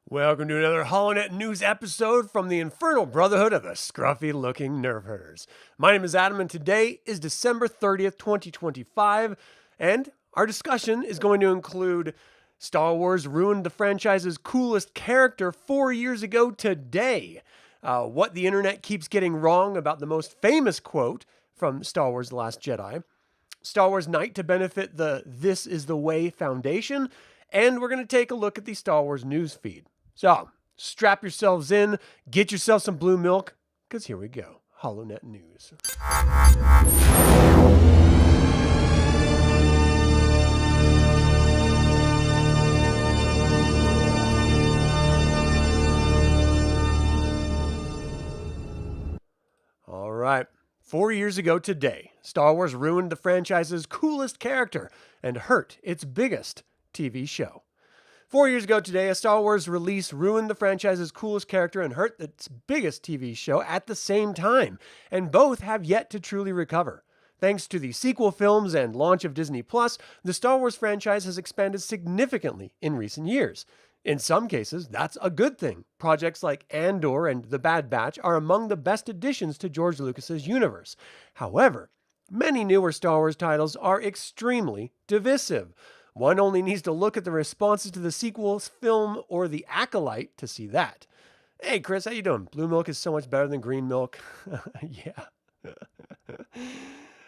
Welcome to another HoloNet news episode from the Infernal Brotherhood of the Scruffy Looking Nerf Herders. My name is Adam, and today is December 30th, 2025, and our discussion is going to include Star Wars ruined the franchise's coolest character 4 years ago today, what the internet keeps getting wrong about the most famous quote from Star Wars The Last Jedi, Star Wars Night to benefit the This Is the Way Foundation, and we're going to take a look at the Star Wars news feed. So, strap yourselves in, get yourself some blue milk, because here we go. HoloNet News. All right. 4 years ago today, Star Wars ruined the franchise's coolest character and hurt its biggest TV show. 4 years ago today, a Star Wars release ruined the franchise's coolest character and hurt its biggest TV show at the same time, and both have yet to truly recover. Thanks to the sequel films and launch of Disney+, the Star Wars franchise has expanded significantly in recent years. In some cases, that's a good thing. Projects like Andor and The Bad Batch are among the best additions to George Lucas's universe. However, many newer Star Wars titles are extremely divisive. One only needs to look at the responses to the sequel's film or The Acolyte to see that. Hey, Chris, how you doing? Blue milk is so much better than green milk. Yeah.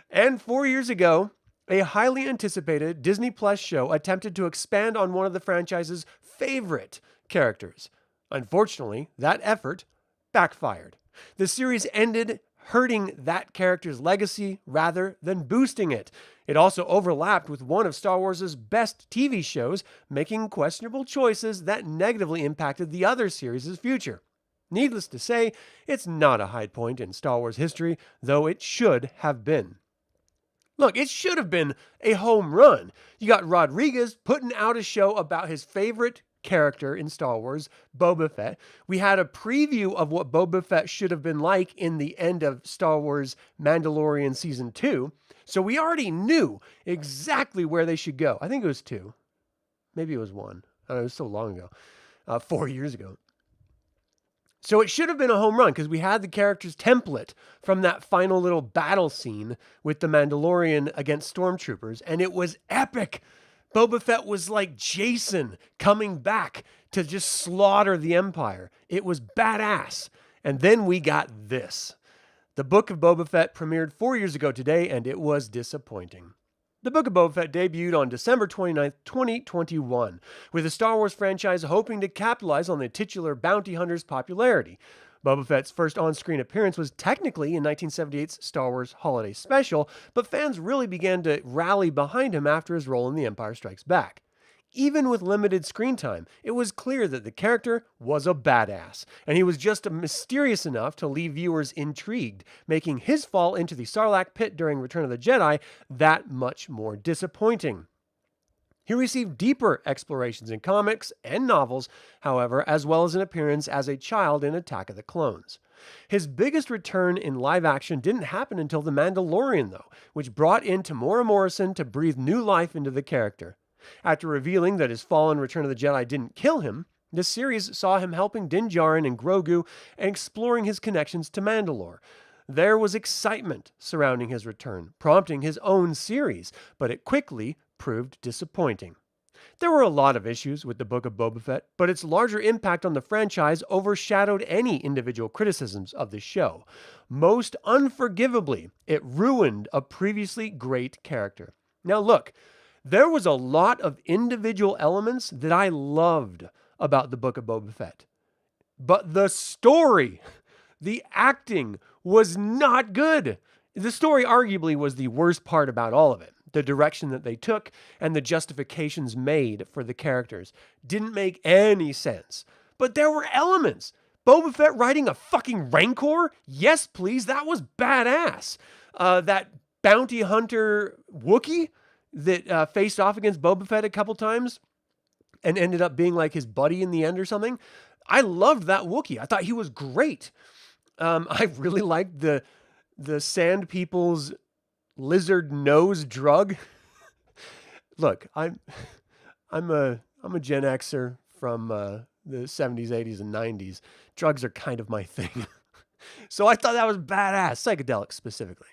And 4 years ago, a highly anticipated Disney Plus show attempted to expand on one of the franchise's favorite characters. Unfortunately, that effort backfired. The series ended hurting that character's legacy rather than boosting it. It also overlapped with one of Star Wars' best TV shows, making questionable choices that negatively impacted the other series' future. Needless to say, it's not a high point in Star Wars history, though it should have been. Look, it should have been a home run. You got Rodriguez putting out a show about his favorite character in Star Wars, Boba Fett. We had a preview of what Boba Fett should have been like in the end of Star Wars Mandalorian Season 2. So we already knew exactly where they should go. I think it was 2. Maybe it was 1. I don't know, it was so long ago. 4 years ago. So it should have been a home run because we had the character's template from that final little battle scene with the Mandalorian against stormtroopers, and it was epic. Boba Fett was like Jason coming back to just slaughter the Empire. It was badass. And then we got this. The Book of Boba Fett premiered 4 years ago today, and it was disappointing. The Book of Boba Fett debuted on December 29th, 2021, with the Star Wars franchise hoping to capitalize on the titular bounty hunter's popularity. Boba Fett's first on-screen appearance was technically in 1978's Star Wars Holiday Special, but fans really began to rally behind him after his role in The Empire Strikes Back. Even with limited screen time, it was clear that the character was a badass, and he was just mysterious enough to leave viewers intrigued, making his fall into the Sarlacc pit during Return of the Jedi that much more disappointing. He received deeper explorations in comics and novels, however, as well as an appearance as a child in Attack of the Clones. His biggest return in live action didn't happen until The Mandalorian, though, which brought in Tamora Morrison to breathe new life into the character. After revealing that his fall in Return of the Jedi didn't kill him, the series saw him helping Din Djarin and Grogu and exploring his connections to Mandalore. There was excitement surrounding his return, prompting his own series, but it quickly proved disappointing. There were a lot of issues with the Book of Boba Fett, but its larger impact on the franchise overshadowed any individual criticisms of the show. Most unforgivably, it ruined a previously great character. Now look, there was a lot of individual elements that I loved about the Book of Boba Fett. But the story, the acting was not good. The story arguably was the worst part about all of it. The direction that they took and the justifications made for the characters didn't make any sense. But there were elements. Boba Fett riding a fucking Rancor? Yes, please. That was badass. That bounty hunter Wookiee that faced off against Boba Fett a couple times and ended up being like his buddy in the end or something. I loved that Wookiee. I thought he was great. I really liked the Sand People's lizard nose drug. Look, I'm a Gen Xer from the 70s, 80s, and 90s. Drugs are kind of my thing. So I thought that was badass, psychedelics specifically.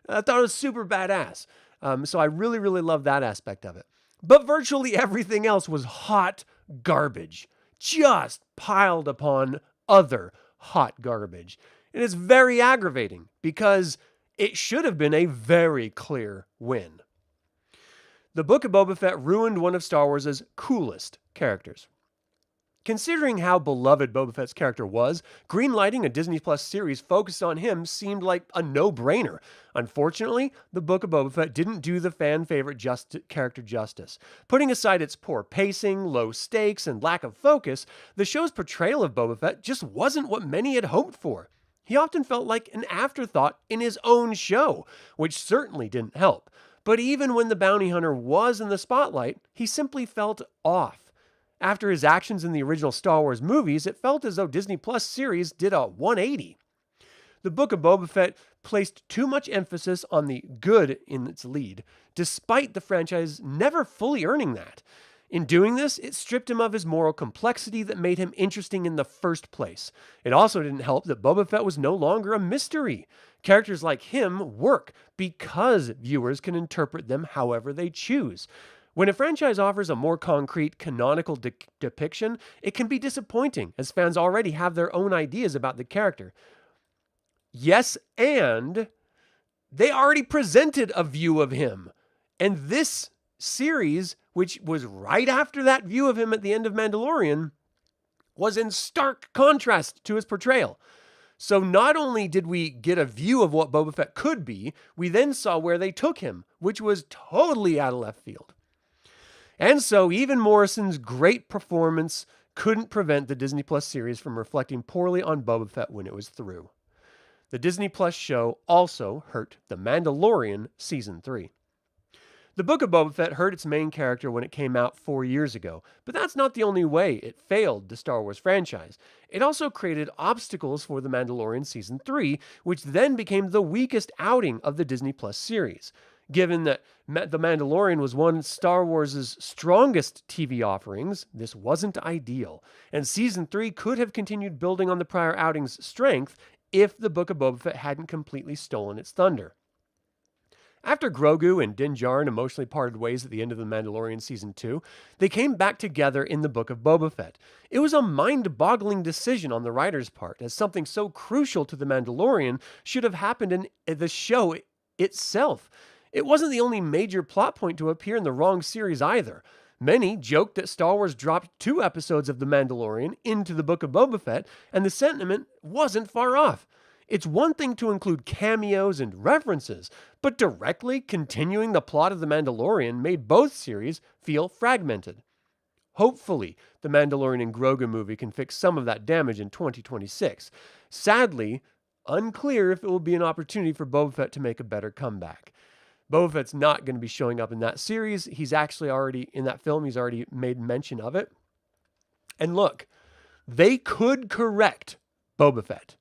I thought it was super badass. So I really, really love that aspect of it. But virtually everything else was hot garbage, just piled upon other hot garbage. And it's very aggravating because it should have been a very clear win. The Book of Boba Fett ruined one of Star Wars' coolest characters. Considering how beloved Boba Fett's character was, greenlighting a Disney Plus series focused on him seemed like a no-brainer. Unfortunately, the Book of Boba Fett didn't do the fan-favorite character justice. Putting aside its poor pacing, low stakes, and lack of focus, the show's portrayal of Boba Fett just wasn't what many had hoped for. He often felt like an afterthought in his own show, which certainly didn't help. But even when the bounty hunter was in the spotlight, he simply felt off. After his actions in the original Star Wars movies, it felt as though Disney Plus series did a 180. The Book of Boba Fett placed too much emphasis on the good in its lead, despite the franchise never fully earning that. In doing this, it stripped him of his moral complexity that made him interesting in the first place. It also didn't help that Boba Fett was no longer a mystery. Characters like him work because viewers can interpret them however they choose. When a franchise offers a more concrete, canonical depiction, it can be disappointing, as fans already have their own ideas about the character. Yes, and they already presented a view of him. And this series, which was right after that view of him at the end of Mandalorian, was in stark contrast to his portrayal. So not only did we get a view of what Boba Fett could be, we then saw where they took him, which was totally out of left field. And so even Morrison's great performance couldn't prevent the Disney Plus series from reflecting poorly on Boba Fett when it was through. The Disney Plus show also hurt The Mandalorian Season 3. The Book of Boba Fett hurt its main character when it came out 4 years ago, but that's not the only way it failed the Star Wars franchise. It also created obstacles for The Mandalorian Season 3, which then became the weakest outing of the Disney Plus series. Given that The Mandalorian was one of Star Wars' strongest TV offerings, this wasn't ideal, and Season 3 could have continued building on the prior outing's strength if the Book of Boba Fett hadn't completely stolen its thunder. After Grogu and Din Djarin emotionally parted ways at the end of The Mandalorian Season 2, they came back together in the Book of Boba Fett. It was a mind-boggling decision on the writer's part, as something so crucial to The Mandalorian should have happened in the show itself. It wasn't the only major plot point to appear in the wrong series either. Many joked that Star Wars dropped 2 episodes of The Mandalorian into the Book of Boba Fett, and the sentiment wasn't far off. It's one thing to include cameos and references, but directly continuing the plot of The Mandalorian made both series feel fragmented. Hopefully, the Mandalorian and Grogu movie can fix some of that damage in 2026. Sadly, unclear if it will be an opportunity for Boba Fett to make a better comeback. Boba Fett's not going to be showing up in that series. He's actually already, in that film, he's already made mention of it. And look, they could correct Boba Fett.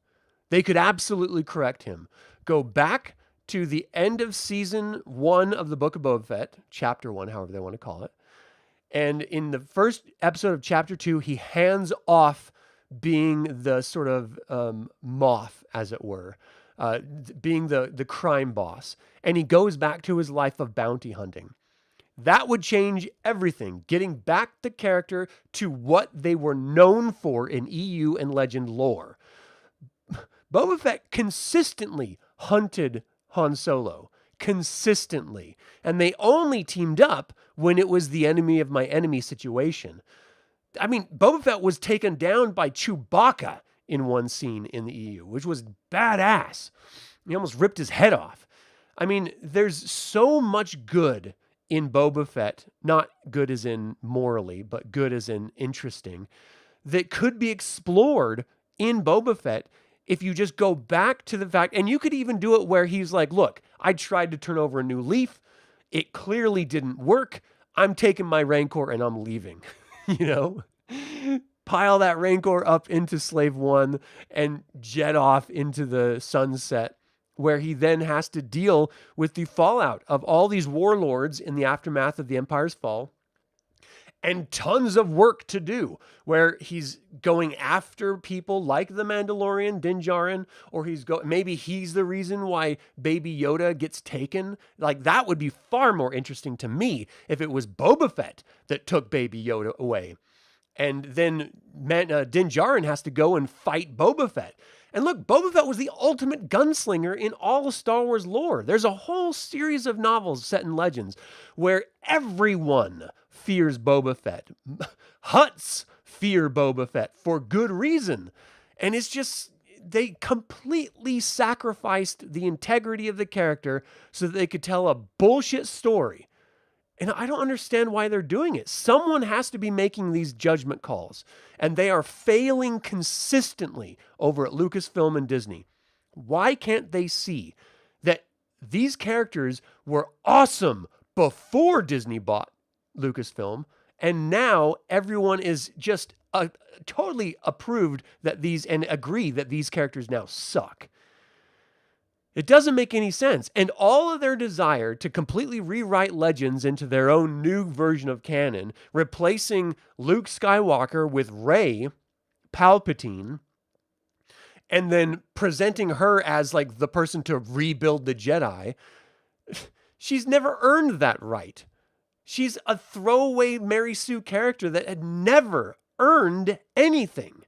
They could absolutely correct him. Go back to the end of Season 1 of the Book of Boba Fett, Chapter 1, however they want to call it. And in the first episode of Chapter 2, he hands off being the sort of Moff, as it were. Being the crime boss, and he goes back to his life of bounty hunting. That would change everything, getting back the character to what they were known for in EU and Legend lore. Boba Fett consistently hunted Han Solo, consistently, and they only teamed up when it was the enemy of my enemy situation. I mean, Boba Fett was taken down by Chewbacca in one scene in the EU, which was badass. He almost ripped his head off. I mean, there's so much good in Boba Fett, not good as in morally, but good as in interesting, that could be explored in Boba Fett if you just go back to the fact, and you could even do it where he's like, look, I tried to turn over a new leaf. It clearly didn't work. I'm taking my Rancor and I'm leaving, you know? Pile that Rancor up into Slave One and jet off into the sunset, where he then has to deal with the fallout of all these warlords in the aftermath of the Empire's fall, and tons of work to do, where he's going after people like the Mandalorian, Din Djarin, or maybe he's the reason why Baby Yoda gets taken. Like, that would be far more interesting to me if it was Boba Fett that took Baby Yoda away. And then Din Djarin has to go and fight Boba Fett. And look, Boba Fett was the ultimate gunslinger in all of Star Wars lore. There's a whole series of novels set in Legends where everyone fears Boba Fett. Hutts fear Boba Fett for good reason. And it's just, they completely sacrificed the integrity of the character so that they could tell a bullshit story. And I don't understand why they're doing it. Someone has to be making these judgment calls, and they are failing consistently over at Lucasfilm and Disney. Why can't they see that these characters were awesome before Disney bought Lucasfilm, and now everyone is just totally approved that and agree that these characters now suck? It doesn't make any sense. And all of their desire to completely rewrite Legends into their own new version of canon, replacing Luke Skywalker with Rey Palpatine, and then presenting her as like the person to rebuild the Jedi, she's never earned that right. She's a throwaway Mary Sue character that had never earned anything.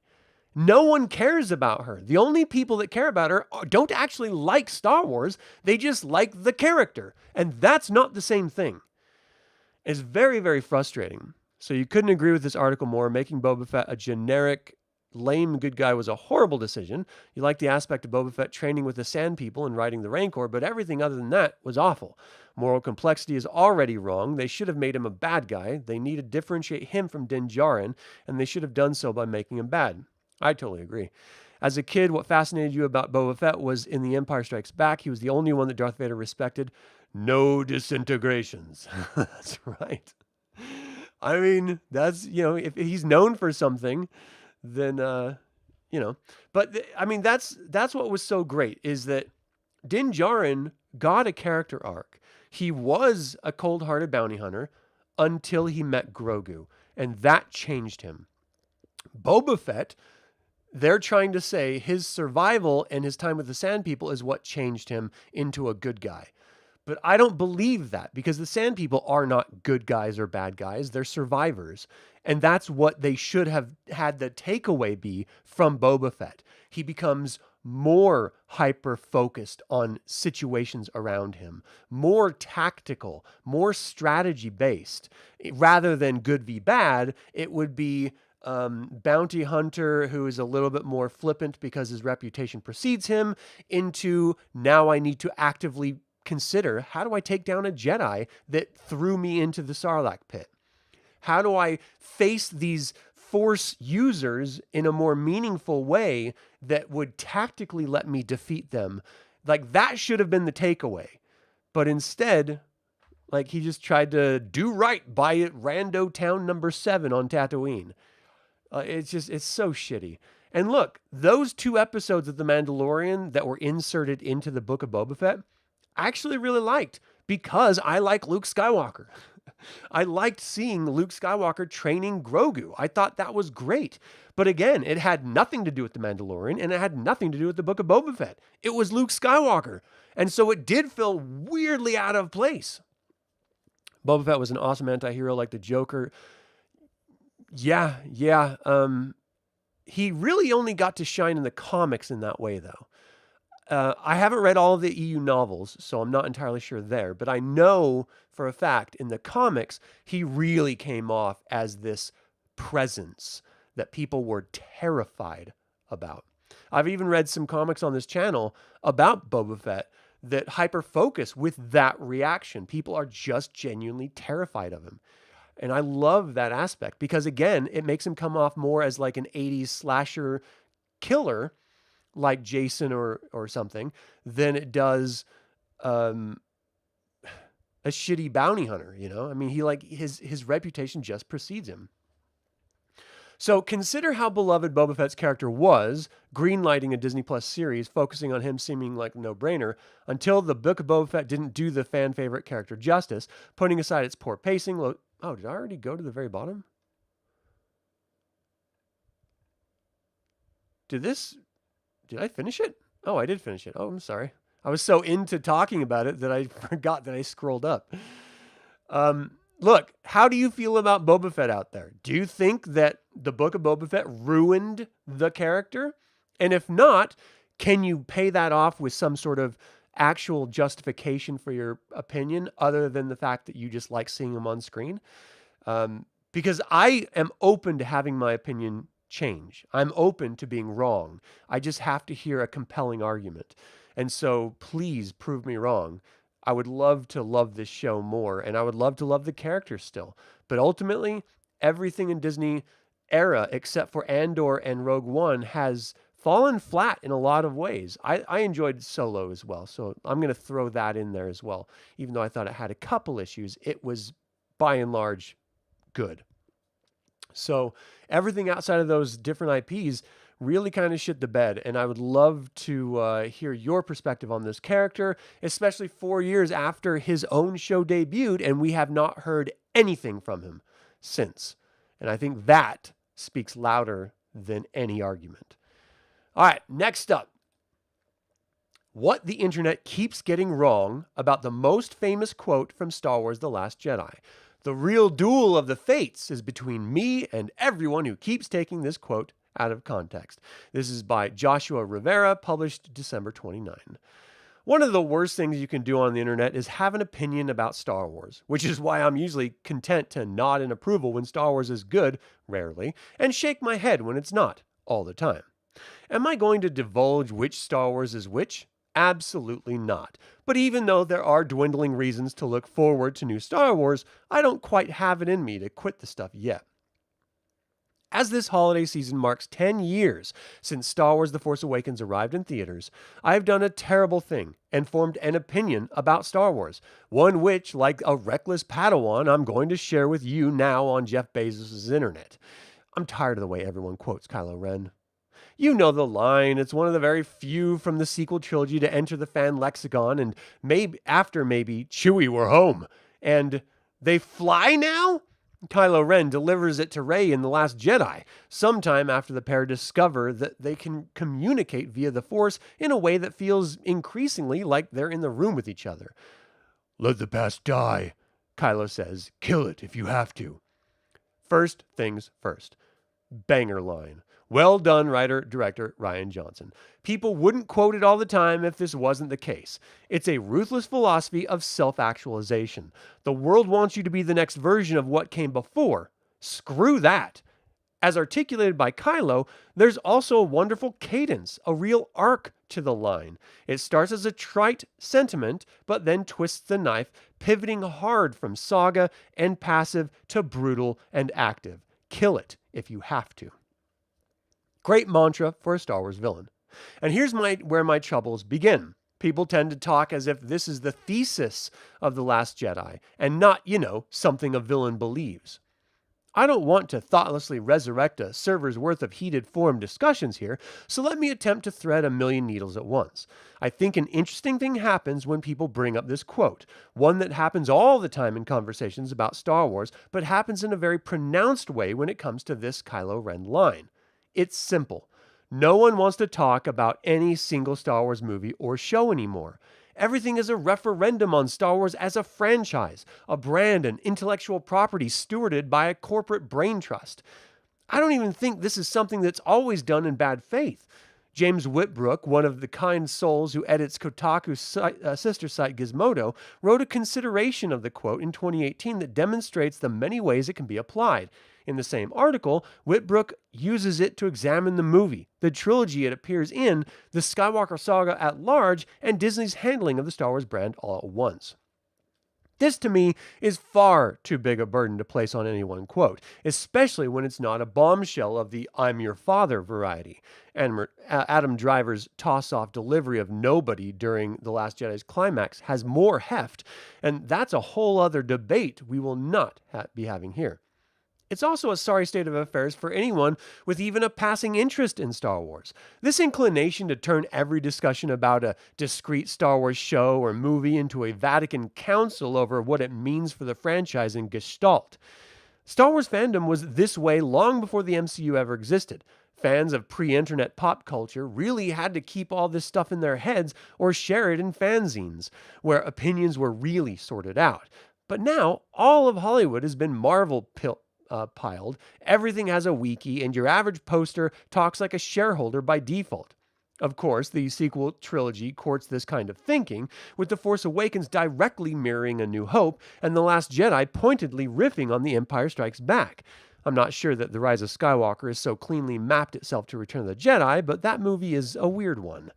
No one cares about her. The only people that care about her don't actually like Star Wars. They just like the character. And that's not the same thing. It's very, very frustrating. So you couldn't agree with this article more. Making Boba Fett a generic, lame good guy was a horrible decision. You like the aspect of Boba Fett training with the Sand People and riding the Rancor, but everything other than that was awful. Moral complexity is already wrong. They should have made him a bad guy. They need to differentiate him from Din Djarin, and they should have done so by making him bad. I totally agree. As a kid, what fascinated you about Boba Fett was in The Empire Strikes Back, he was the only one that Darth Vader respected. No disintegrations. That's right. I mean, that's, if he's known for something, then, But, I mean, that's what was so great, is that Din Djarin got a character arc. He was a cold-hearted bounty hunter until he met Grogu, and that changed him. Boba Fett, they're trying to say his survival and his time with the Sand People is what changed him into a good guy. But I don't believe that, because the Sand People are not good guys or bad guys. They're survivors. And that's what they should have had the takeaway be from Boba Fett. He becomes more hyper-focused on situations around him, more tactical, more strategy-based. Rather than good v bad, it would be bounty hunter who is a little bit more flippant because his reputation precedes him, into now I need to actively consider, how do I take down a Jedi that threw me into the Sarlacc pit? How do I face these Force users in a more meaningful way that would tactically let me defeat them? Like, that should have been the takeaway. But instead, like, he just tried to do right by Rando Town number 7 on Tatooine. It's so shitty. And look, those 2 episodes of The Mandalorian that were inserted into the Book of Boba Fett, I actually really liked, because I like Luke Skywalker. I liked seeing Luke Skywalker training Grogu. I thought that was great. But again, it had nothing to do with The Mandalorian, and it had nothing to do with the Book of Boba Fett. It was Luke Skywalker. And so it did feel weirdly out of place. Boba Fett was an awesome anti-hero like the Joker. Yeah. He really only got to shine in the comics in that way, though. I haven't read all of the EU novels, so I'm not entirely sure there. But I know for a fact in the comics, he really came off as this presence that people were terrified about. I've even read some comics on this channel about Boba Fett that hyper-focus with that reaction. People are just genuinely terrified of him. And I love that aspect because, again, it makes him come off more as like an 80s slasher killer, like Jason or something, than it does a shitty bounty hunter, I mean, his reputation just precedes him. So consider how beloved Boba Fett's character was, greenlighting a Disney Plus series focusing on him seeming like a no-brainer, until the Book of Boba Fett didn't do the fan favorite character justice, putting aside its poor pacing, Oh, did I already go to the very bottom? Did I finish it? Oh, I did finish it. Oh, I'm sorry. I was so into talking about it that I forgot that I scrolled up. Look, how do you feel about Boba Fett out there? Do you think that the book of Boba Fett ruined the character? And if not, can you pay that off with some sort of actual justification for your opinion other than the fact that you just like seeing him on screen? Because I am open to having my opinion change. I'm open to being wrong. I just have to hear a compelling argument. And so please prove me wrong. I would love to love this show more, and I would love to love the characters still. But ultimately, everything in Disney era, except for Andor and Rogue One, has fallen flat in a lot of ways. I enjoyed Solo as well, so I'm going to throw that in there as well. Even though I thought it had a couple issues, it was by and large good. So everything outside of those different IPs really kind of shit the bed. And I would love to hear your perspective on this character, especially 4 years after his own show debuted, and we have not heard anything from him since. And I think that speaks louder than any argument. All right, next up. What the internet keeps getting wrong about the most famous quote from Star Wars The Last Jedi. The real duel of the fates is between me and everyone who keeps taking this quote out of context. This is by Joshua Rivera, published December 29. One of the worst things you can do on the internet is have an opinion about Star Wars, which is why I'm usually content to nod in approval when Star Wars is good, rarely, and shake my head when it's not, all the time. Am I going to divulge which Star Wars is which? Absolutely not. But even though there are dwindling reasons to look forward to new Star Wars, I don't quite have it in me to quit the stuff yet. As this holiday season marks 10 years since Star Wars The Force Awakens arrived in theaters, I have done a terrible thing and formed an opinion about Star Wars, one which, like a reckless Padawan, I'm going to share with you now on Jeff Bezos' internet. I'm tired of the way everyone quotes Kylo Ren. You know the line. It's one of the very few from the sequel trilogy to enter the fan lexicon, and maybe Chewie, we're home. And they fly now? Kylo Ren delivers it to Rey in The Last Jedi, sometime after the pair discover that they can communicate via the Force in a way that feels increasingly like they're in the room with each other. Let the past die, Kylo says. Kill it if you have to. First things first. Banger line. Well done, writer-director Rian Johnson. People wouldn't quote it all the time if this wasn't the case. It's a ruthless philosophy of self-actualization. The world wants you to be the next version of what came before. Screw that. As articulated by Kylo, there's also a wonderful cadence, a real arc to the line. It starts as a trite sentiment, but then twists the knife, pivoting hard from saga and passive to brutal and active. Kill it if you have to. Great mantra for a Star Wars villain. And here's where my troubles begin. People tend to talk as if this is the thesis of The Last Jedi, and not, something a villain believes. I don't want to thoughtlessly resurrect a server's worth of heated forum discussions here, so let me attempt to thread a million needles at once. I think an interesting thing happens when people bring up this quote, one that happens all the time in conversations about Star Wars, but happens in a very pronounced way when it comes to this Kylo Ren line. It's simple. No one wants to talk about any single Star Wars movie or show anymore. Everything is a referendum on Star Wars as a franchise, a brand and intellectual property stewarded by a corporate brain trust. I don't even think this is something that's always done in bad faith. James Whitbrook, one of the kind souls who edits Kotaku's sister site Gizmodo, wrote a consideration of the quote in 2018 that demonstrates the many ways it can be applied. In the same article, Whitbrook uses it to examine the movie, the trilogy it appears in, the Skywalker saga at large, and Disney's handling of the Star Wars brand all at once. This, to me, is far too big a burden to place on any one quote, especially when it's not a bombshell of the I'm your father variety. And Adam Driver's toss-off delivery of nobody during The Last Jedi's climax has more heft, and that's a whole other debate we will not be having here. It's also a sorry state of affairs for anyone with even a passing interest in Star Wars. This inclination to turn every discussion about a discrete Star Wars show or movie into a Vatican council over what it means for the franchise in gestalt. Star Wars fandom was this way long before the MCU ever existed. Fans of pre-internet pop culture really had to keep all this stuff in their heads or share it in fanzines, where opinions were really sorted out. But now, all of Hollywood has been piled. Everything has a wiki, and your average poster talks like a shareholder by default. Of course, the sequel trilogy courts this kind of thinking, with The Force Awakens directly mirroring A New Hope, and The Last Jedi pointedly riffing on The Empire Strikes Back. I'm not sure that The Rise of Skywalker has so cleanly mapped itself to Return of the Jedi, but that movie is a weird one.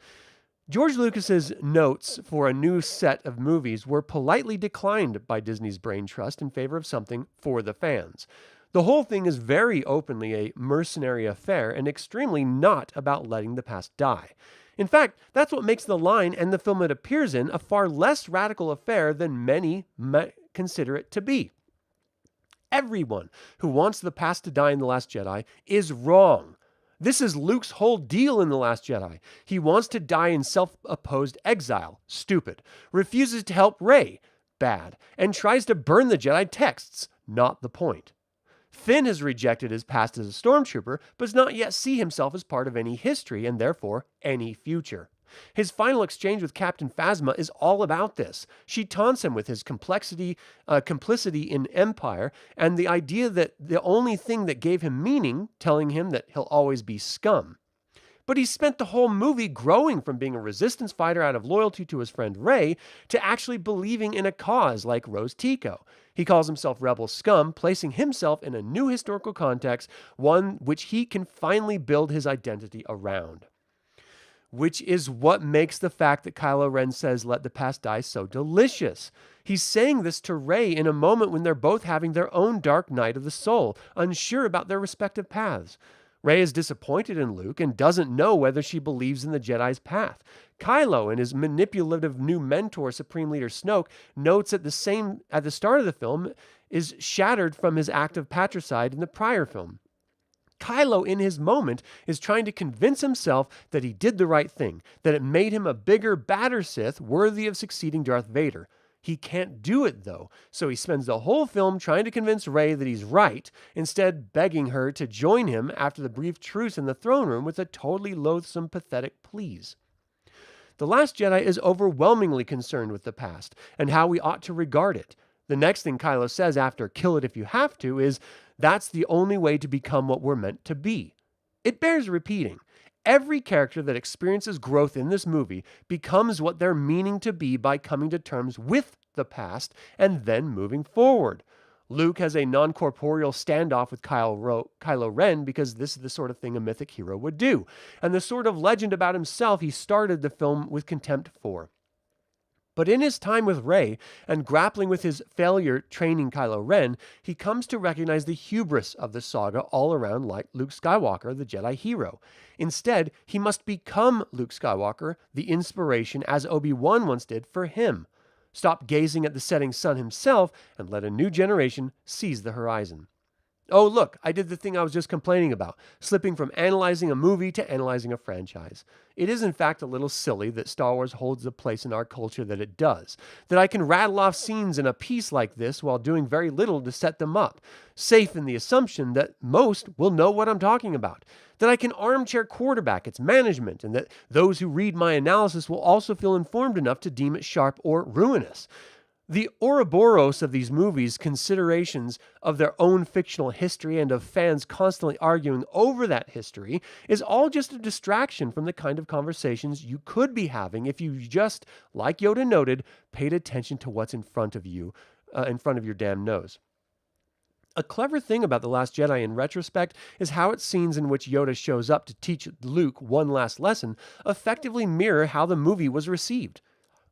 George Lucas's notes for a new set of movies were politely declined by Disney's brain trust in favor of something for the fans. The whole thing is very openly a mercenary affair and extremely not about letting the past die. In fact, that's what makes The Line and the film it appears in a far less radical affair than many might consider it to be. Everyone who wants the past to die in The Last Jedi is wrong. This is Luke's whole deal in The Last Jedi. He wants to die in self-opposed exile. Stupid. Refuses to help Rey. Bad. And tries to burn the Jedi texts. Not the point. Finn has rejected his past as a stormtrooper, but does not yet see himself as part of any history and therefore any future. His final exchange with Captain Phasma is all about this. She taunts him with his complicity in Empire and the idea that the only thing that gave him meaning, telling him that he'll always be scum. But he spent the whole movie growing from being a resistance fighter out of loyalty to his friend Rey to actually believing in a cause like Rose Tico. He calls himself Rebel Scum, placing himself in a new historical context, one which he can finally build his identity around. Which is what makes the fact that Kylo Ren says, "Let the past die," so delicious. He's saying this to Rey in a moment when they're both having their own dark night of the soul, unsure about their respective paths. Rey is disappointed in Luke and doesn't know whether she believes in the Jedi's path. Kylo and his manipulative new mentor, Supreme Leader Snoke, notes at the start of the film is shattered from his act of patricide in the prior film. Kylo, in his moment, is trying to convince himself that he did the right thing, that it made him a bigger, badder Sith worthy of succeeding Darth Vader. He can't do it, though, so he spends the whole film trying to convince Rey that he's right, instead begging her to join him after the brief truce in the throne room with a totally loathsome, pathetic please. The Last Jedi is overwhelmingly concerned with the past and how we ought to regard it. The next thing Kylo says after "kill it if you have to" is, "That's the only way to become what we're meant to be." It bears repeating. Every character that experiences growth in this movie becomes what they're meaning to be by coming to terms with the past and then moving forward. Luke has a non-corporeal standoff with Kylo Ren because this is the sort of thing a mythic hero would do, and the sort of legend about himself he started the film with contempt for. But in his time with Rey and grappling with his failure training Kylo Ren, he comes to recognize the hubris of the saga all around like Luke Skywalker, the Jedi hero. Instead, he must become Luke Skywalker, the inspiration, as Obi-Wan once did for him. Stop gazing at the setting sun himself and let a new generation seize the horizon. Oh, look, I did the thing I was just complaining about, slipping from analyzing a movie to analyzing a franchise. It is, in fact, a little silly that Star Wars holds the place in our culture that it does, that I can rattle off scenes in a piece like this while doing very little to set them up, safe in the assumption that most will know what I'm talking about, that I can armchair quarterback its management, and that those who read my analysis will also feel informed enough to deem it sharp or ruinous. The Ouroboros of these movies' considerations of their own fictional history and of fans constantly arguing over that history is all just a distraction from the kind of conversations you could be having if you just, like Yoda noted, paid attention to what's in front of you, in front of your damn nose. A clever thing about The Last Jedi in retrospect is how its scenes in which Yoda shows up to teach Luke one last lesson effectively mirror how the movie was received.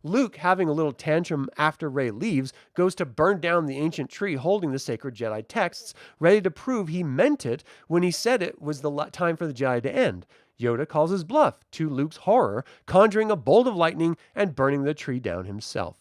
Luke, having a little tantrum after Rey leaves, goes to burn down the ancient tree holding the sacred Jedi texts, ready to prove he meant it when he said it was the time for the Jedi to end. Yoda calls his bluff, to Luke's horror, conjuring a bolt of lightning and burning the tree down himself.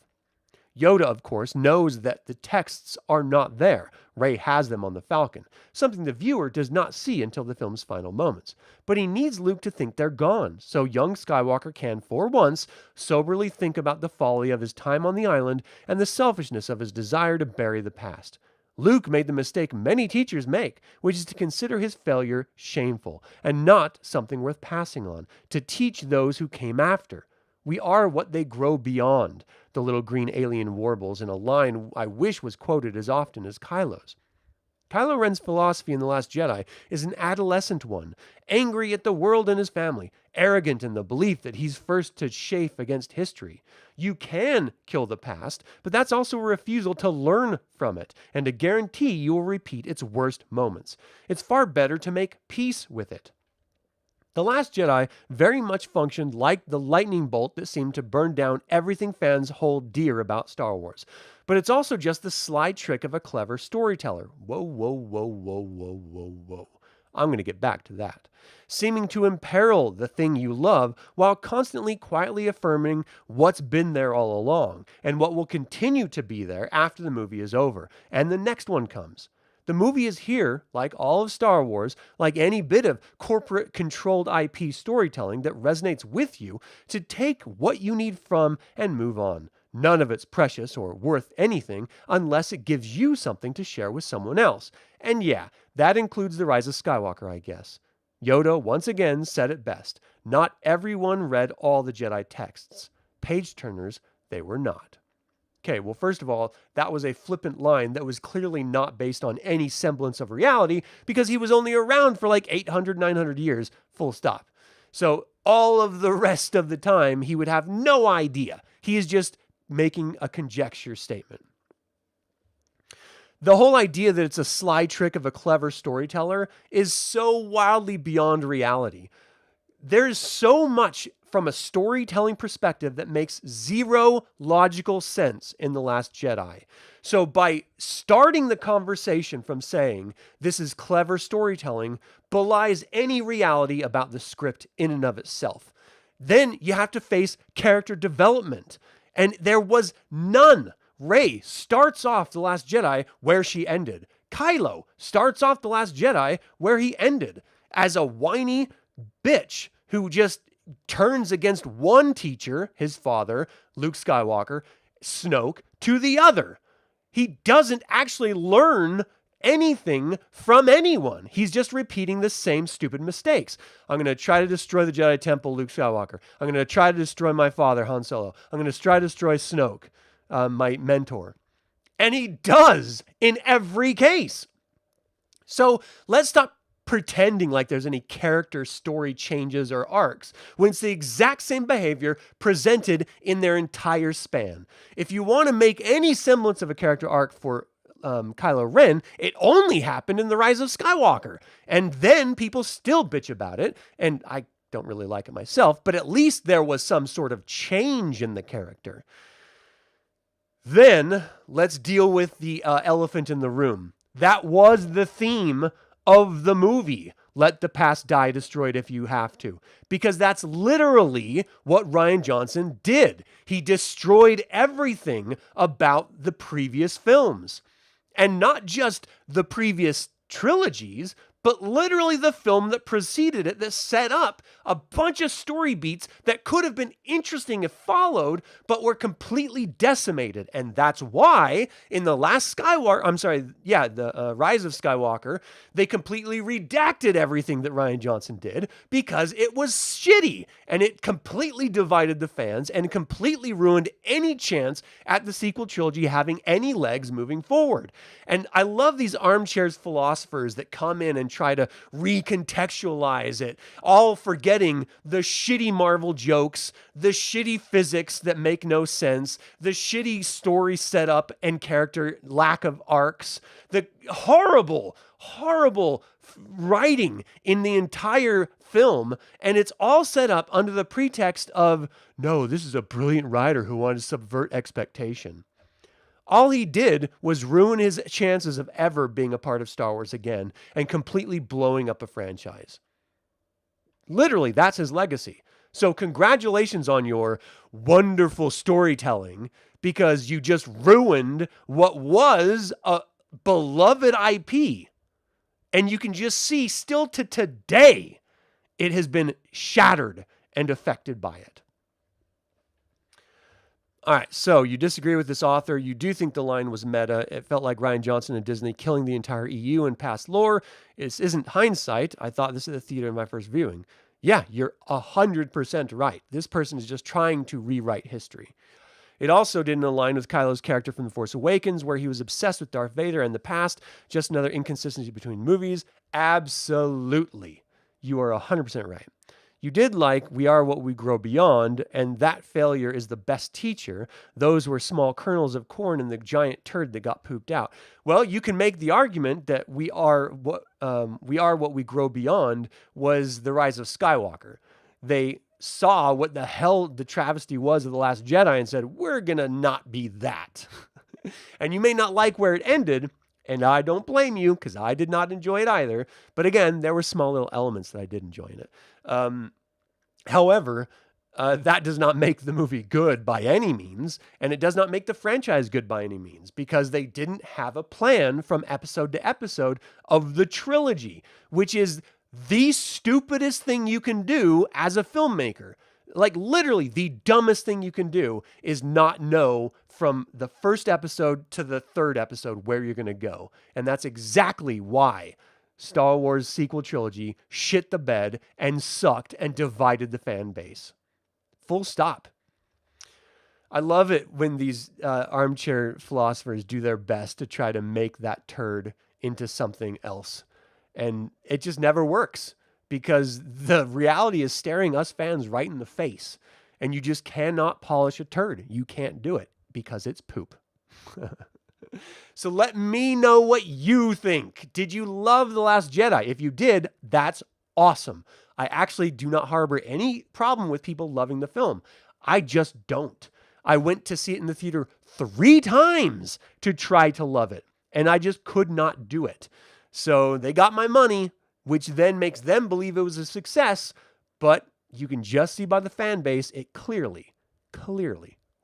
Yoda, of course, knows that the texts are not there. Rey has them on the Falcon, something the viewer does not see until the film's final moments. But he needs Luke to think they're gone, so young Skywalker can, for once, soberly think about the folly of his time on the island and the selfishness of his desire to bury the past. Luke made the mistake many teachers make, which is to consider his failure shameful and not something worth passing on, to teach those who came after. We are what they grow beyond, the little green alien warbles in a line I wish was quoted as often as Kylo's. Kylo Ren's philosophy in The Last Jedi is an adolescent one, angry at the world and his family, arrogant in the belief that he's first to chafe against history. You can kill the past, but that's also a refusal to learn from it and to guarantee you will repeat its worst moments. It's far better to make peace with it. The Last Jedi very much functioned like the lightning bolt that seemed to burn down everything fans hold dear about Star Wars. But it's also just the sly trick of a clever storyteller. Whoa, whoa, whoa, whoa, whoa, whoa, whoa. I'm going to get back to that. Seeming to imperil the thing you love while constantly quietly affirming what's been there all along and what will continue to be there after the movie is over and the next one comes. The movie is here, like all of Star Wars, like any bit of corporate-controlled IP storytelling that resonates with you, to take what you need from and move on. None of it's precious or worth anything unless it gives you something to share with someone else. And yeah, that includes The Rise of Skywalker, I guess. Yoda once again said it best. Not everyone read all the Jedi texts. Page-turners, they were not. Okay, well, first of all, that was a flippant line that was clearly not based on any semblance of reality because he was only around for like 800, 900 years, full stop. So all of the rest of the time, he would have no idea. He is just making a conjecture statement. The whole idea that it's a sly trick of a clever storyteller is so wildly beyond reality. There's so much from a storytelling perspective that makes zero logical sense in The Last Jedi. So by starting the conversation from saying this is clever storytelling belies any reality about the script in and of itself. Then you have to face character development. And there was none. Rey starts off The Last Jedi where she ended. Kylo starts off The Last Jedi where he ended, as a whiny bitch who just turns against one teacher, his father, Luke Skywalker, Snoke, to the other. He doesn't actually learn anything from anyone. He's just repeating the same stupid mistakes. I'm going to try to destroy the Jedi Temple, Luke Skywalker. I'm going to try to destroy my father, Han Solo. I'm going to try to destroy Snoke, my mentor. And he does in every case. So let's stop pretending like there's any character story changes or arcs when it's the exact same behavior presented in their entire span. If you want to make any semblance of a character arc for Kylo Ren, it only happened in The Rise of Skywalker. And then people still bitch about it. And I don't really like it myself, but at least there was some sort of change in the character. Then let's deal with the elephant in the room. That was the theme of the movie. Let the past die, destroyed if you have to. Because that's literally what Rian Johnson did. He destroyed everything about the previous films. And not just the previous trilogies, but literally the film that preceded it, that set up a bunch of story beats that could have been interesting if followed, but were completely decimated. And that's why in the Rise of Skywalker, they completely redacted everything that Rian Johnson did because it was shitty and it completely divided the fans and completely ruined any chance at the sequel trilogy having any legs moving forward. And I love these armchairs philosophers that come in and try to recontextualize it, all forgetting the shitty Marvel jokes, the shitty physics that make no sense, the shitty story setup and character lack of arcs, the horrible writing in the entire film, and it's all set up under the pretext of, no, this is a brilliant writer who wanted to subvert expectation. All he did was ruin his chances of ever being a part of Star Wars again and completely blowing up a franchise. Literally, that's his legacy. So congratulations on your wonderful storytelling, because you just ruined what was a beloved IP. And you can just see still to today, it has been shattered and affected by it. All right, so you disagree with this author. You do think the line was meta. It felt like Rian Johnson and Disney killing the entire EU and past lore. This isn't hindsight. I thought this at the theater in my first viewing. Yeah, you're 100% right. This person is just trying to rewrite history. It also didn't align with Kylo's character from The Force Awakens, where he was obsessed with Darth Vader and the past. Just another inconsistency between movies. Absolutely. You are 100% right. You did like We Are What We Grow Beyond, and that failure is the best teacher. Those were small kernels of corn in the giant turd that got pooped out. Well, you can make the argument that We Are What We Grow Beyond was the rise of Skywalker. They saw what the hell the travesty was of The Last Jedi and said, we're going to not be that. And you may not like where it ended, and I don't blame you because I did not enjoy it either. But again, there were small little elements that I did enjoy in it. However, that does not make the movie good by any means, and it does not make the franchise good by any means, because they didn't have a plan from episode to episode of the trilogy, which is the stupidest thing you can do as a filmmaker. Like literally the dumbest thing you can do is not know from the first episode to the third episode where you're going to go. And that's exactly why Star Wars sequel trilogy shit the bed and sucked and divided the fan base. Full stop. I love it when these armchair philosophers do their best to try to make that turd into something else. And it just never works because the reality is staring us fans right in the face. And you just cannot polish a turd. You can't do it because it's poop. So let me know what you think. Did you love The Last Jedi? If you did, that's awesome. I actually do not harbor any problem with people loving the film. I just don't. I went to see it in the theater 3 times to try to love it, and I just could not do it. So they got my money, which then makes them believe it was a success, but you can just see by the fan base, it clearly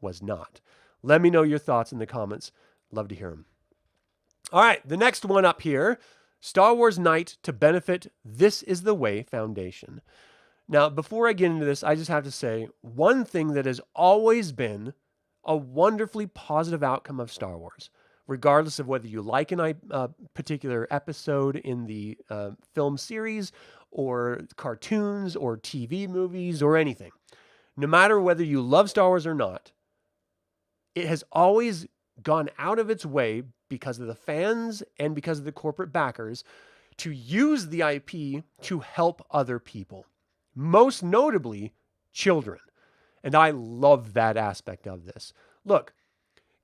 was not. Let me know your thoughts in the comments. Love to hear them. All right, the next one up here, Star Wars Night to benefit This Is the Way Foundation. Now, before I get into this, I just have to say one thing that has always been a wonderfully positive outcome of Star Wars, regardless of whether you like a particular episode in the film series or cartoons or TV movies or anything. No matter whether you love Star Wars or not, it has always gone out of its way because of the fans and because of the corporate backers to use the IP to help other people, most notably children. And I love that aspect of this. Look,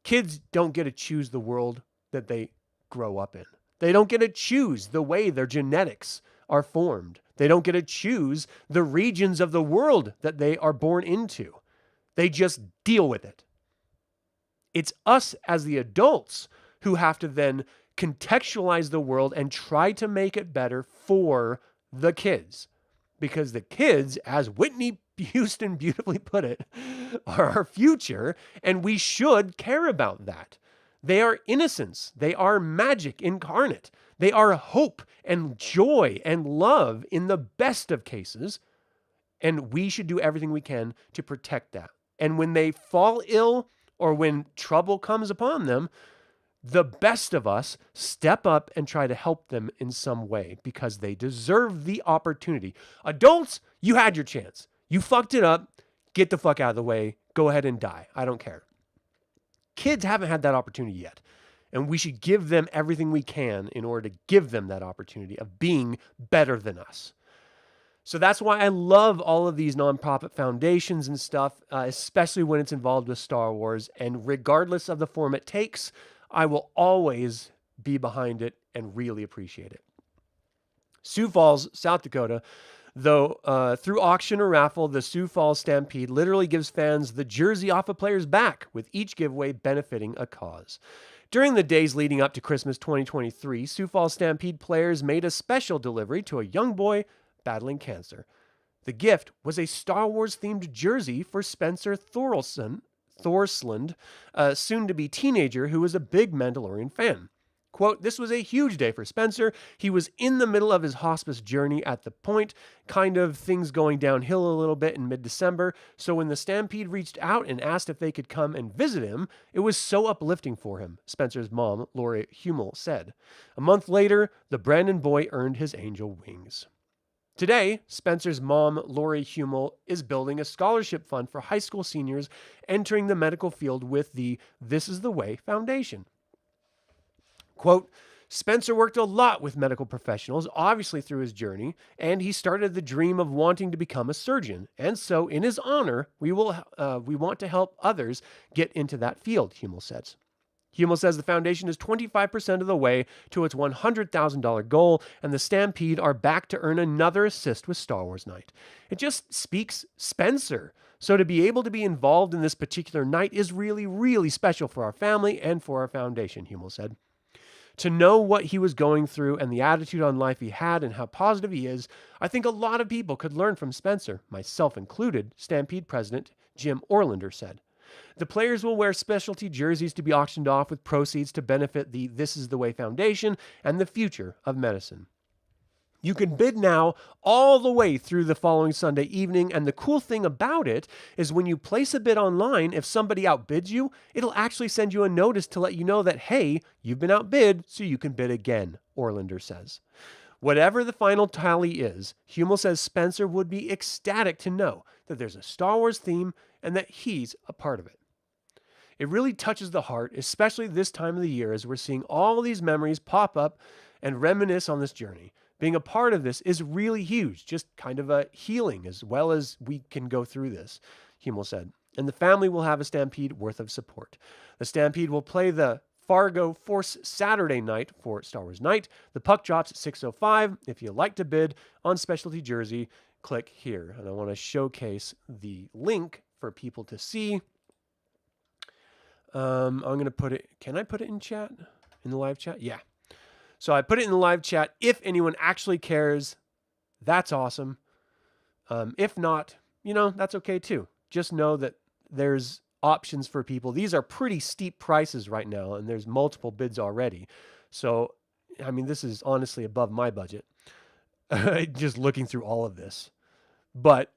kids don't get to choose the world that they grow up in. They don't get to choose the way their genetics are formed. They don't get to choose the regions of the world that they are born into. They just deal with it. It's us as the adults who have to then contextualize the world and try to make it better for the kids. Because the kids, as Whitney Houston beautifully put it, are our future, and we should care about that. They are innocence. They are magic incarnate. They are hope and joy and love in the best of cases, and we should do everything we can to protect that. And when they fall ill or when trouble comes upon them, the best of us step up and try to help them in some way because they deserve the opportunity. Adults, you had your chance. You fucked it up. Get the fuck out of the way. Go ahead and die. I don't care. Kids haven't had that opportunity yet. And we should give them everything we can in order to give them that opportunity of being better than us. So that's why I love all of these nonprofit foundations and stuff, especially when it's involved with Star Wars. And regardless of the form it takes, I will always be behind it and really appreciate it. Sioux Falls, South Dakota, though, through auction or raffle, the Sioux Falls Stampede literally gives fans the jersey off a player's back, with each giveaway benefiting a cause. During the days leading up to Christmas 2023, Sioux Falls Stampede players made a special delivery to a young boy battling cancer. The gift was a Star Wars-themed jersey for Spencer Thorelson, Thorsland, a soon-to-be teenager who was a big Mandalorian fan. Quote, "This was a huge day for Spencer. He was in the middle of his hospice journey at the point, kind of things going downhill a little bit in mid-December. So when the Stampede reached out and asked if they could come and visit him, it was so uplifting for him," Spencer's mom, Lori Hummel, said. A month later, the Brandon boy earned his angel wings. Today, Spencer's mom, Lori Hummel, is building a scholarship fund for high school seniors entering the medical field with the This Is the Way Foundation. Quote, "Spencer worked a lot with medical professionals, obviously through his journey, and he started the dream of wanting to become a surgeon. And so, in his honor, we want to help others get into that field," Hummel says. Hummel says the foundation is 25% of the way to its $100,000 goal, and the Stampede are back to earn another assist with Star Wars Night. It just speaks Spencer. So to be able to be involved in this particular night is really, really special for our family and for our foundation, Hummel said. To know what he was going through and the attitude on life he had and how positive he is, I think a lot of people could learn from Spencer, myself included, Stampede President Jim Orlander said. The players will wear specialty jerseys to be auctioned off with proceeds to benefit the This Is the Way Foundation and the future of medicine. You can bid now all the way through the following Sunday evening, and the cool thing about it is when you place a bid online, if somebody outbids you, it'll actually send you a notice to let you know that, hey, you've been outbid, so you can bid again, Orlander says. Whatever the final tally is, Hummel says Spencer would be ecstatic to know that there's a Star Wars theme and that he's a part of it. It really touches the heart, especially this time of the year as we're seeing all these memories pop up and reminisce on this journey. Being a part of this is really huge, just kind of a healing as well as we can go through this, Hummel said. And the family will have a Stampede worth of support. The Stampede will play the Fargo Force Saturday night for Star Wars Night. The puck drops at 6:05. If you'd like to bid on specialty jersey, click here. And I want to showcase the link for people to see. I'm going to put it, can I put it in chat? In the live chat? Yeah. So I put it in the live chat. If anyone actually cares, that's awesome. If not, that's okay too. Just know that there's options for people. These are pretty steep prices right now, and there's multiple bids already. So, this is honestly above my budget, just looking through all of this. But,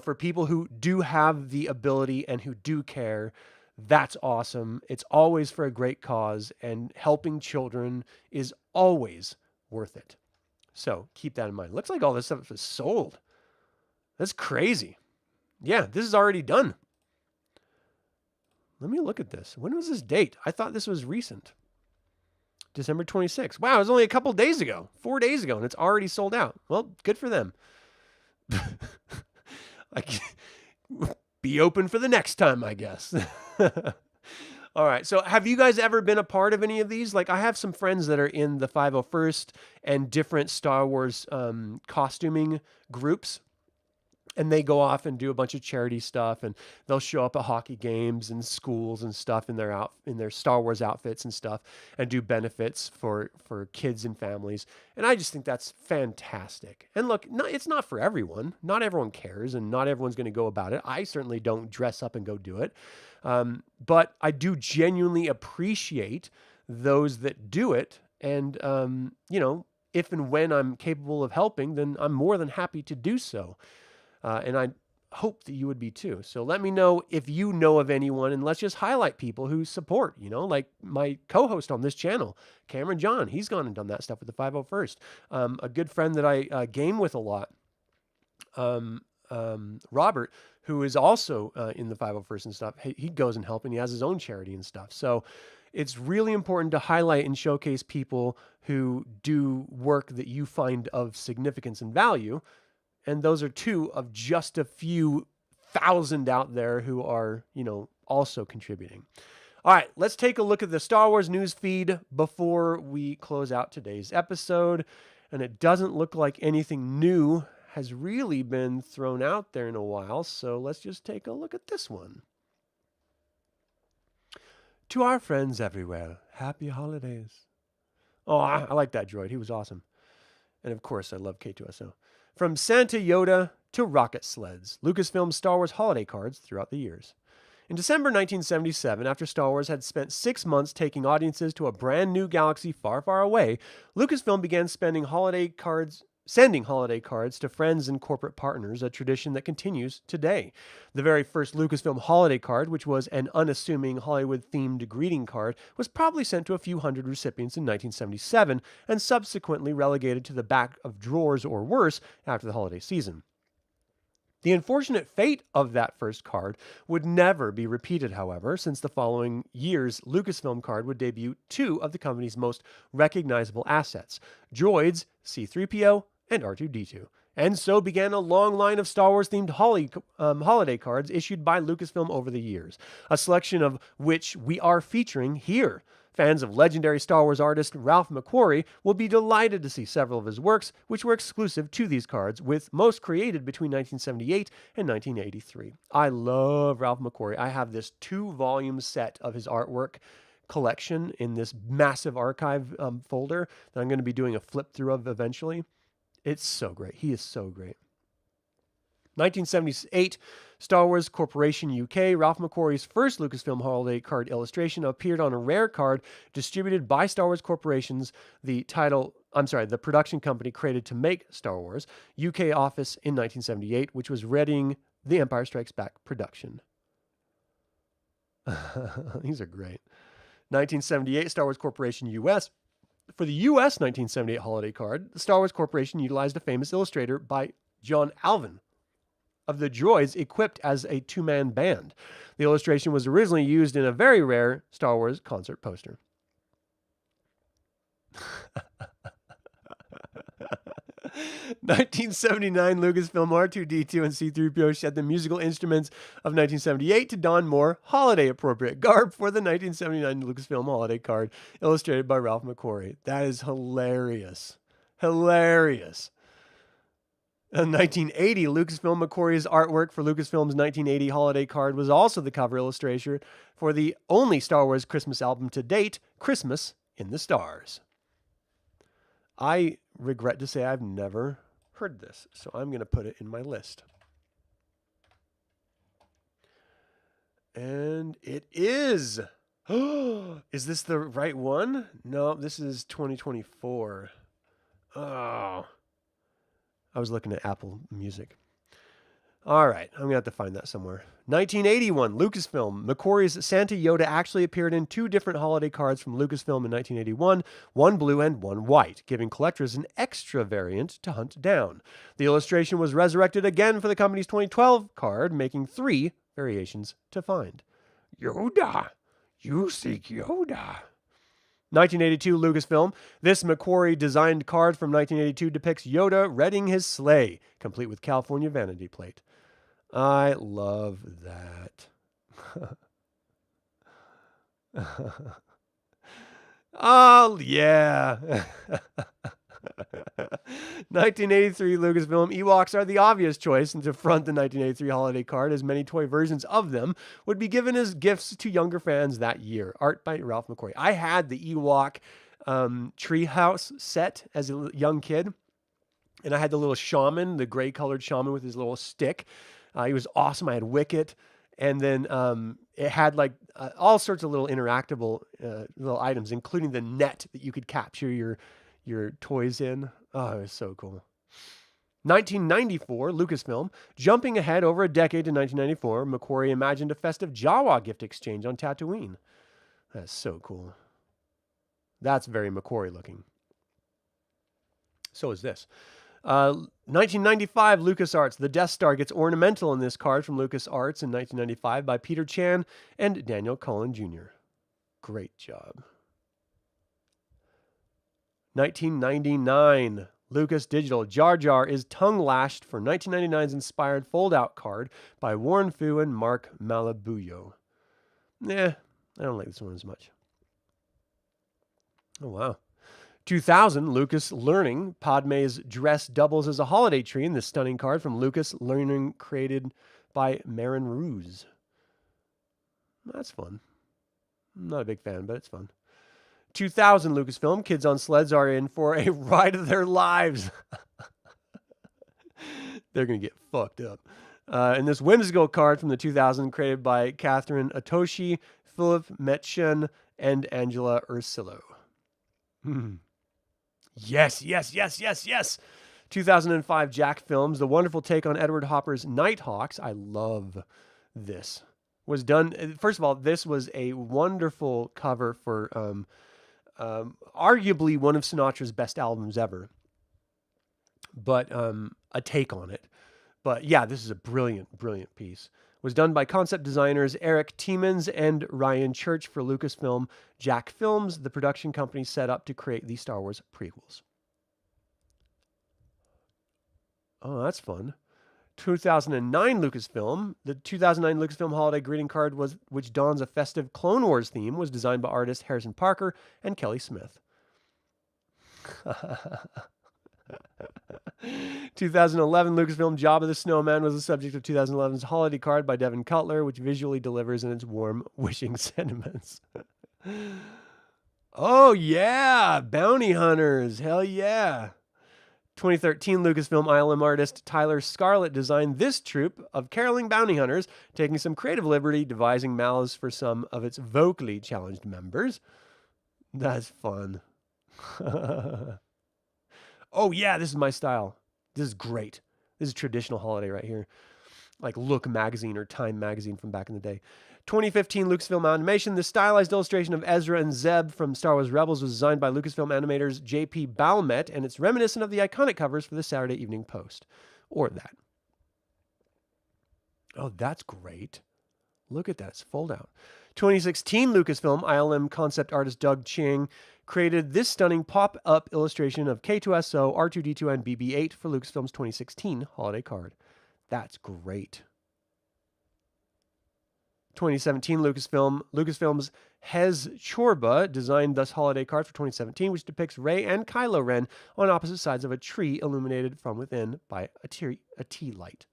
for people who do have the ability and who do care, that's awesome. It's always for a great cause, and helping children is always worth it. So keep that in mind. Looks like all this stuff is sold. That's crazy. Yeah, this is already done. Let me look at this. When was this date? I thought this was recent. December 26th. Wow, it was only a couple days ago, 4 days ago, and it's already sold out. Well, good for them. Be open for the next time, I guess. All right. So have you guys ever been a part of any of these? Like, I have some friends that are in the 501st and different Star Wars costuming groups. And they go off and do a bunch of charity stuff, and they'll show up at hockey games and schools and stuff in their Star Wars outfits and stuff, and do benefits for kids and families. And I just think that's fantastic. And look, it's not for everyone. Not everyone cares, and not everyone's going to go about it. I certainly don't dress up and go do it. But I do genuinely appreciate those that do it. And, if and when I'm capable of helping, then I'm more than happy to do so. And I hope that you would be too. So let me know if you know of anyone, and let's just highlight people who support, like my co-host on this channel, Cameron John. He's gone and done that stuff with the 501st. A good friend that I game with a lot, Robert, who is also in the 501st and stuff. He goes and helps, and he has his own charity and stuff. So it's really important to highlight and showcase people who do work that you find of significance and value. And those are two of just a few thousand out there who are, also contributing. All right, let's take a look at the Star Wars news feed before we close out today's episode. And it doesn't look like anything new has really been thrown out there in a while. So let's just take a look at this one. To our friends everywhere, happy holidays. Oh, I like that droid. He was awesome. And of course, I love K2SO. From Santa Yoda to rocket sleds, Lucasfilm's Star Wars holiday cards throughout the years. In December 1977, after Star Wars had spent 6 months taking audiences to a brand new galaxy far, far away, Lucasfilm began sending holiday cards to friends and corporate partners, a tradition that continues today. The very first Lucasfilm holiday card, which was an unassuming Hollywood-themed greeting card, was probably sent to a few hundred recipients in 1977 and subsequently relegated to the back of drawers or worse after the holiday season. The unfortunate fate of that first card would never be repeated, however, since the following year's Lucasfilm card would debut two of the company's most recognizable assets, droids C-3PO and R2-D2. And so began a long line of Star Wars-themed holiday cards issued by Lucasfilm over the years, a selection of which we are featuring here. Fans of legendary Star Wars artist Ralph McQuarrie will be delighted to see several of his works, which were exclusive to these cards, with most created between 1978 and 1983. I love Ralph McQuarrie. I have this 2-volume set of his artwork collection in this massive archive folder that I'm going to be doing a flip through of eventually. It's so great. He is so great. 1978, Star Wars Corporation UK, Ralph McQuarrie's first Lucasfilm holiday card illustration appeared on a rare card distributed by Star Wars Corporation's the production company created to make Star Wars, UK office in 1978, which was readying The Empire Strikes Back production. These are great. 1978, Star Wars Corporation US. For the US 1978 holiday card, the Star Wars Corporation utilized a famous illustrator by John Alvin of the droids equipped as a 2-man band. The illustration was originally used in a very rare Star Wars concert poster. 1979, Lucasfilm R2-D2 and C-3PO shed the musical instruments of 1978 to don more holiday-appropriate garb for the 1979 Lucasfilm holiday card, illustrated by Ralph McQuarrie. That is hilarious. Hilarious. In 1980, Lucasfilm McQuarrie's artwork for Lucasfilm's 1980 holiday card was also the cover illustration for the only Star Wars Christmas album to date, Christmas in the Stars. I regret to say I've never heard this, so I'm going to put it in my list. And it is. Is this the right one? No, this is 2024. Oh. I was looking at Apple Music. All right, I'm going to have to find that somewhere. 1981, Lucasfilm. McQuarrie's Santa Yoda actually appeared in 2 different holiday cards from Lucasfilm in 1981, one blue and one white, giving collectors an extra variant to hunt down. The illustration was resurrected again for the company's 2012 card, making 3 variations to find. Yoda, you seek Yoda. 1982, Lucasfilm. This McQuarrie-designed card from 1982 depicts Yoda readying his sleigh, complete with California vanity plate. I love that. Oh, yeah. 1983 Lucasfilm. Ewoks are the obvious choice to front the 1983 holiday card, as many toy versions of them would be given as gifts to younger fans that year. Art by Ralph McQuarrie. I had the Ewok treehouse set as a young kid, and I had the little shaman, the gray-colored shaman with his little stick. He was awesome. I had Wicket, and then it had like all sorts of little interactable little items, including the net that you could capture your toys in. Oh, it was so cool. 1994, Lucasfilm. Jumping ahead over a decade to 1994, McQuarrie imagined a festive Jawa gift exchange on Tatooine. That's so cool. That's very McQuarrie looking. So is this. 1995, LucasArts. The Death Star gets ornamental in this card from LucasArts in 1995 by Peter Chan and Daniel Cullen Jr. Great job. 1999, Lucas Digital. Jar Jar is tongue-lashed for 1999's inspired fold-out card by Warren Fu and Mark Malabuyo. I don't like this one as much. Oh, wow. 2000, Lucas Learning. Padme's dress doubles as a holiday tree in this stunning card from Lucas Learning, created by Marin Ruiz. That's fun. I'm not a big fan, but it's fun. 2000, Lucasfilm. Kids on sleds are in for a ride of their lives. They're going to get fucked up. And this whimsical card from the 2000 created by Catherine Atoshi, Philip Metchen, and Angela Ursillo. Yes, yes, yes, yes, yes. 2005 Jack Films, the wonderful take on Edward Hopper's Nighthawks. I love this. Was done, first of all, this was a wonderful cover for arguably one of Sinatra's best albums ever, but a take on it. But yeah, this is a brilliant, brilliant piece. Was done by concept designers Eric Tiemens and Ryan Church for Lucasfilm Jack Films, the production company set up to create the Star Wars prequels. Oh, that's fun. 2009 Lucasfilm. The 2009 Lucasfilm holiday greeting card, which dons a festive Clone Wars theme, was designed by artists Harrison Parker and Kelly Smith. 2011 Lucasfilm Job of the Snowman was the subject of 2011's holiday card by Devin Cutler, which visually delivers in its warm, wishing sentiments. Oh, yeah! Bounty Hunters! Hell yeah! 2013 Lucasfilm ILM artist Tyler Scarlett designed this troupe of caroling bounty hunters, taking some creative liberty, devising mouths for some of its vocally challenged members. That's fun. Oh, yeah, this is my style. This is great. This is traditional holiday right here. Like Look magazine or Time magazine from back in the day. 2015 Lucasfilm Animation. The stylized illustration of Ezra and Zeb from Star Wars Rebels was designed by Lucasfilm animators J.P. Balmet, and it's reminiscent of the iconic covers for the Saturday Evening Post. Or that. Oh, that's great. Look at that. It's fold out. 2016 Lucasfilm ILM concept artist Doug Ching created this stunning pop-up illustration of K2SO, R2D2, and BB-8 for Lucasfilm's 2016 holiday card. That's great. 2017 Lucasfilm's Hez Chorba designed this holiday card for 2017, which depicts Rey and Kylo Ren on opposite sides of a tree illuminated from within by a tea light.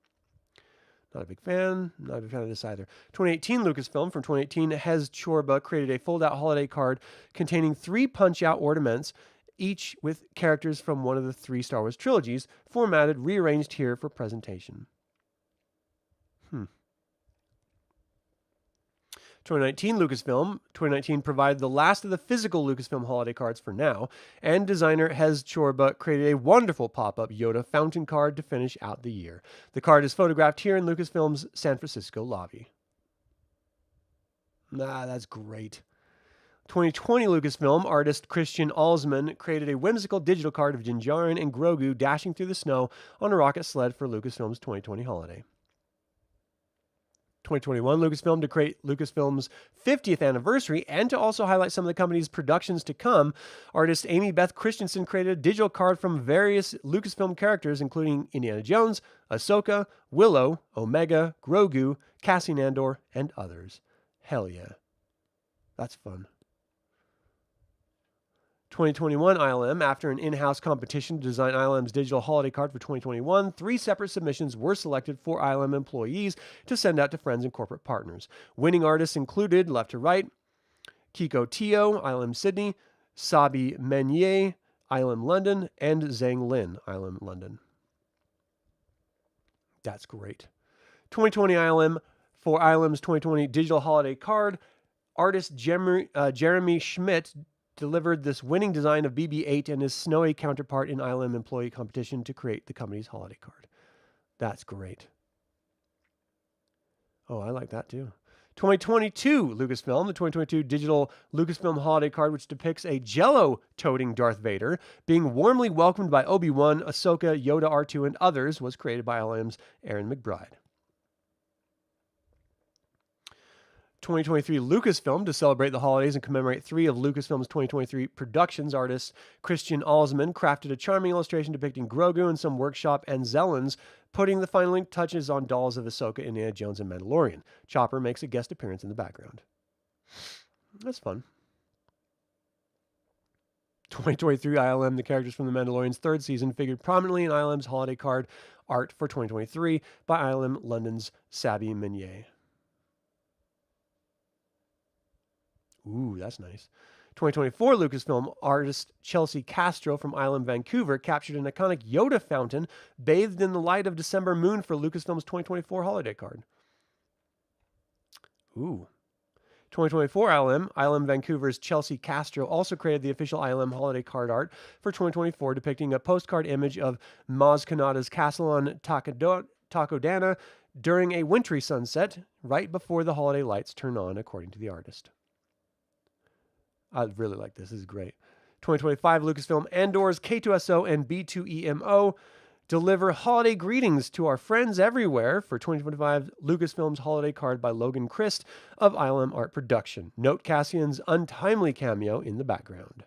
Not a big fan of this either. 2018 Lucasfilm from 2018, Hez Chorba created a fold-out holiday card containing 3 punch-out ornaments, each with characters from one of the 3 Star Wars trilogies, formatted, rearranged here for presentation. 2019 provided the last of the physical Lucasfilm holiday cards for now, and designer Hez Chorba created a wonderful pop-up Yoda fountain card to finish out the year. The card is photographed here in Lucasfilm's San Francisco lobby. That's great. 2020 Lucasfilm artist Christian Alsman created a whimsical digital card of Din Djarin and Grogu dashing through the snow on a rocket sled for Lucasfilm's 2020 holiday. 2021 Lucasfilm to create Lucasfilm's 50th anniversary and to also highlight some of the company's productions to come, artist Amy Beth Christensen created a digital card from various Lucasfilm characters, including Indiana Jones, Ahsoka, Willow, Omega, Grogu, Cassian Andor, and others. Hell yeah. That's fun. 2021 ILM, after an in-house competition to design ILM's digital holiday card for 2021, 3 separate submissions were selected for ILM employees to send out to friends and corporate partners. Winning artists included, left to right, Kiko Teo, ILM Sydney, Sabi Menier, ILM London, and Zhang Lin, ILM London. That's great. 2020 ILM, for ILM's 2020 digital holiday card, artist Jeremy Schmidt delivered this winning design of BB-8 and his snowy counterpart in ILM employee competition to create the company's holiday card. That's great. Oh, I like that too. 2022 Lucasfilm, the 2022 digital Lucasfilm holiday card, which depicts a Jell-O-toting Darth Vader being warmly welcomed by Obi-Wan, Ahsoka, Yoda, R2, and others, was created by ILM's Aaron McBride. 2023 Lucasfilm, to celebrate the holidays and commemorate 3 of Lucasfilm's 2023 productions, artist Christian Alsman crafted a charming illustration depicting Grogu and some workshop and Zellans, putting the final touches on dolls of Ahsoka, Indiana Jones, and Mandalorian. Chopper makes a guest appearance in the background. That's fun. 2023 ILM, the characters from The Mandalorian's 3rd season figured prominently in ILM's holiday card art for 2023 by ILM London's Sabi Menier. Ooh, that's nice. 2024 Lucasfilm artist Chelsea Castro from Island, Vancouver captured an iconic Yoda fountain bathed in the light of December moon for Lucasfilm's 2024 holiday card. Ooh. 2024 ILM Vancouver's Chelsea Castro also created the official ILM holiday card art for 2024, depicting a postcard image of Maz Kanata's castle on Takodana during a wintry sunset, right before the holiday lights turn on, according to the artist. I really like this. This is great. 2025 Lucasfilm Andor's K2SO and B2EMO deliver holiday greetings to our friends everywhere for 2025 Lucasfilm's holiday card by Logan Christ of ILM Art Production. Note Cassian's untimely cameo in the background.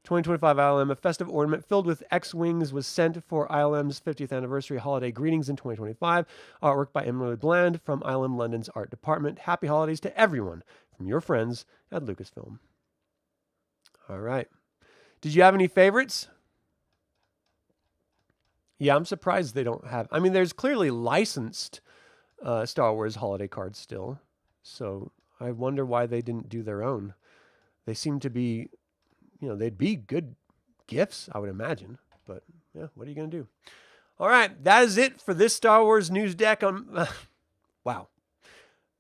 2025 ILM, a festive ornament filled with X-Wings, was sent for ILM's 50th anniversary holiday greetings in 2025. Artwork by Emily Bland from ILM London's art department. Happy holidays to everyone from your friends at Lucasfilm. All right. Did you have any favorites? Yeah, I'm surprised they don't have. I mean, there's clearly licensed Star Wars holiday cards still. So I wonder why they didn't do their own. They seem to be, they'd be good gifts, I would imagine. But yeah, what are you going to do? All right, that is it for this Star Wars news deck. Wow.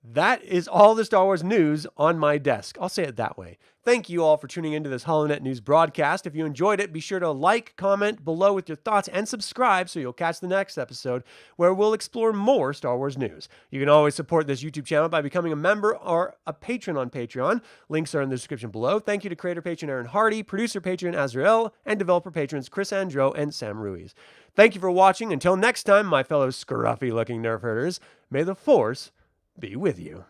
That is all the Star Wars news on my desk. I'll say it that way. Thank you all for tuning into this HoloNet News broadcast. If you enjoyed it, be sure to like, comment below with your thoughts, and subscribe so you'll catch the next episode where we'll explore more Star Wars news. You can always support this YouTube channel by becoming a member or a patron on Patreon. Links are in the description below. Thank you to creator patron Aaron Hardy, producer patron Azrael, and developer patrons Chris Androu and Sam Ruiz. Thank you for watching. Until next time, my fellow scruffy-looking Nerf Herders, may the Force be with you.